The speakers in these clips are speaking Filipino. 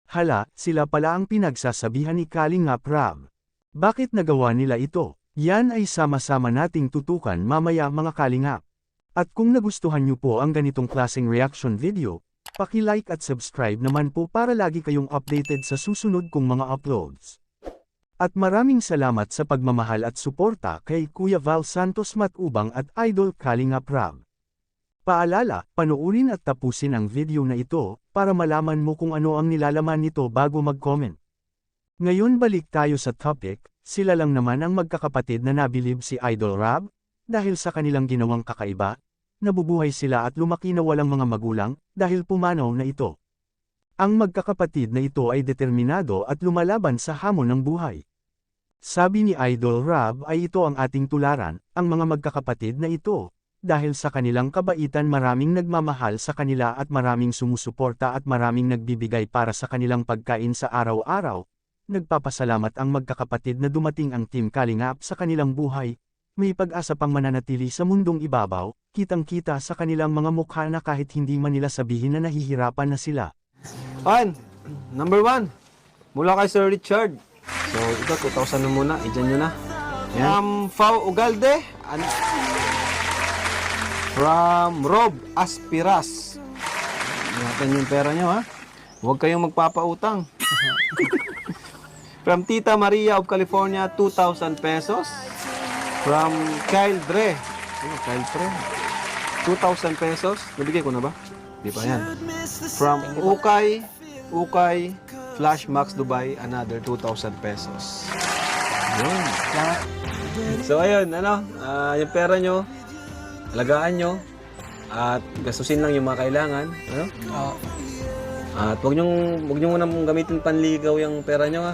Hala, sila pala ang pinagsasabihan ni Kalingap Rab. Bakit nagawa nila ito? Yan ay sama-sama nating tutukan mamaya mga Kalingap. At kung nagustuhan nyo po ang ganitong klaseng reaction video, paki-like at subscribe naman po para lagi kayong updated sa susunod kong mga uploads. At maraming salamat sa pagmamahal at suporta kay Kuya Val Santos Matubang at Idol Kalingap Rab. Paalala, panoorin at tapusin ang video na ito, para malaman mo kung ano ang nilalaman nito bago mag-comment. Ngayon balik tayo sa topic, sila lang naman ang magkakapatid na nabilib si Idol Rab, dahil sa kanilang ginawang kakaiba, nabubuhay sila at lumaki na walang mga magulang, dahil pumanaw na ito. Ang magkakapatid na ito ay determinado at lumalaban sa hamon ng buhay. Sabi ni Idol Rab ay ito ang ating tularan, ang mga magkakapatid na ito, dahil sa kanilang kabaitan maraming nagmamahal sa kanila at maraming sumusuporta at maraming nagbibigay para sa kanilang pagkain sa araw-araw. Nagpapasalamat ang magkakapatid na dumating ang Team Kalingap sa kanilang buhay, may pag-asa pang mananatili sa mundong ibabaw, kitang-kita sa kanilang mga mukha na kahit hindi man nila sabihin na nahihirapan na sila. Number 1, mula kay Sir Richard. So, ito, 2,000 na muna. I-dyan nyo na. Fao Ugalde. From Rob Aspiras. Ingatan yung pera nyo, ha? Huwag kayong magpapautang. From Tita Maria of California, 2,000 pesos. From Kyle Dre. Kyle Dre. 2,000 pesos. Nabigay ko na ba? Di pa yan. From Ukay Flash Max Dubai, another 2,000 pesos. Yun. So ayun, yung pera nyo, alagaan nyo, at gastusin lang yung mga kailangan. At huwag nyo munang gamitin panligaw yung pera nyo, ha?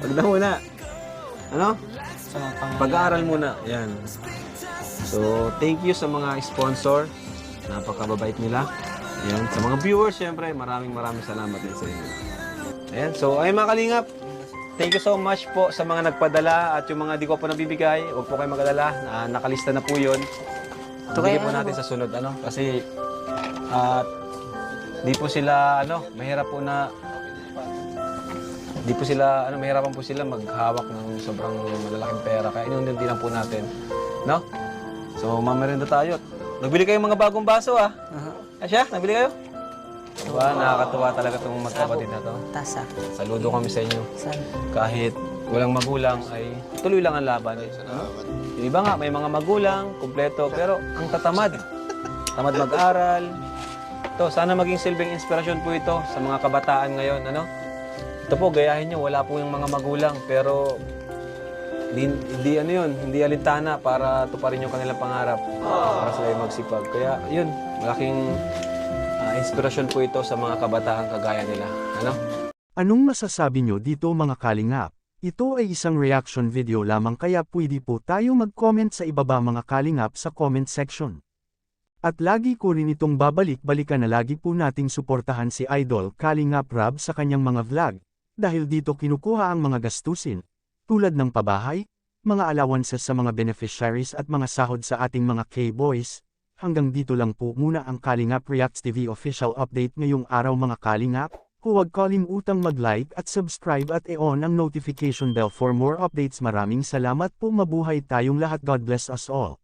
Huwag na muna. Pag-aaral muna. Yan. So, thank you sa mga sponsor. Napakababait nila. Ayan, sa mga viewers, syempre, maraming salamat din sa inyo. Ayan, so, ay mga Kalingap, thank you so much po sa mga nagpadala at yung mga di ko po nabibigay, huwag po kayo mag-alala, nakalista na po yun. Bigyan po natin sa sunod, kasi, di po sila, mahirapan po sila maghawak ng sobrang malalaking pera, kaya inunin din lang po natin, no? So, mamerenda tayo. Nagbili kayo mga bagong baso, Asya, nabili kayo? Diba, nakakatuwa talaga itong magkapatid na to. Tasa. Saludo kami sa inyo. Kahit walang magulang, ay tuloy lang ang laban. Yung iba nga, may mga magulang, kumpleto, pero ang tatamad. Tamad mag-aral. Ito, sana maging silbing inspirasyon po ito sa mga kabataan ngayon. Ito po, gayahin nyo, wala po yung mga magulang, pero hindi alintana para tuparin yung kanilang pangarap para sila ay magsipag. Kaya yun, malaking inspirasyon po ito sa mga kabataan kagaya nila. Anong masasabi nyo dito mga Kalingap? Ito ay isang reaction video lamang kaya pwede po tayo mag-comment sa ibaba mga Kalingap sa comment section. At lagi ko rin itong babalik-balikan na lagi po nating suportahan si Idol Kalingap Rab sa kanyang mga vlog, dahil dito kinukuha ang mga gastusin, tulad ng pabahay, mga allowances sa mga beneficiaries at mga sahod sa ating mga K-boys. Hanggang dito lang po muna ang Kalingap Reacts TV official update ngayong araw mga Kalingap. Huwag kalimutang mag-like at subscribe at i-on ang notification bell for more updates. Maraming salamat po, mabuhay tayong lahat. God bless us all.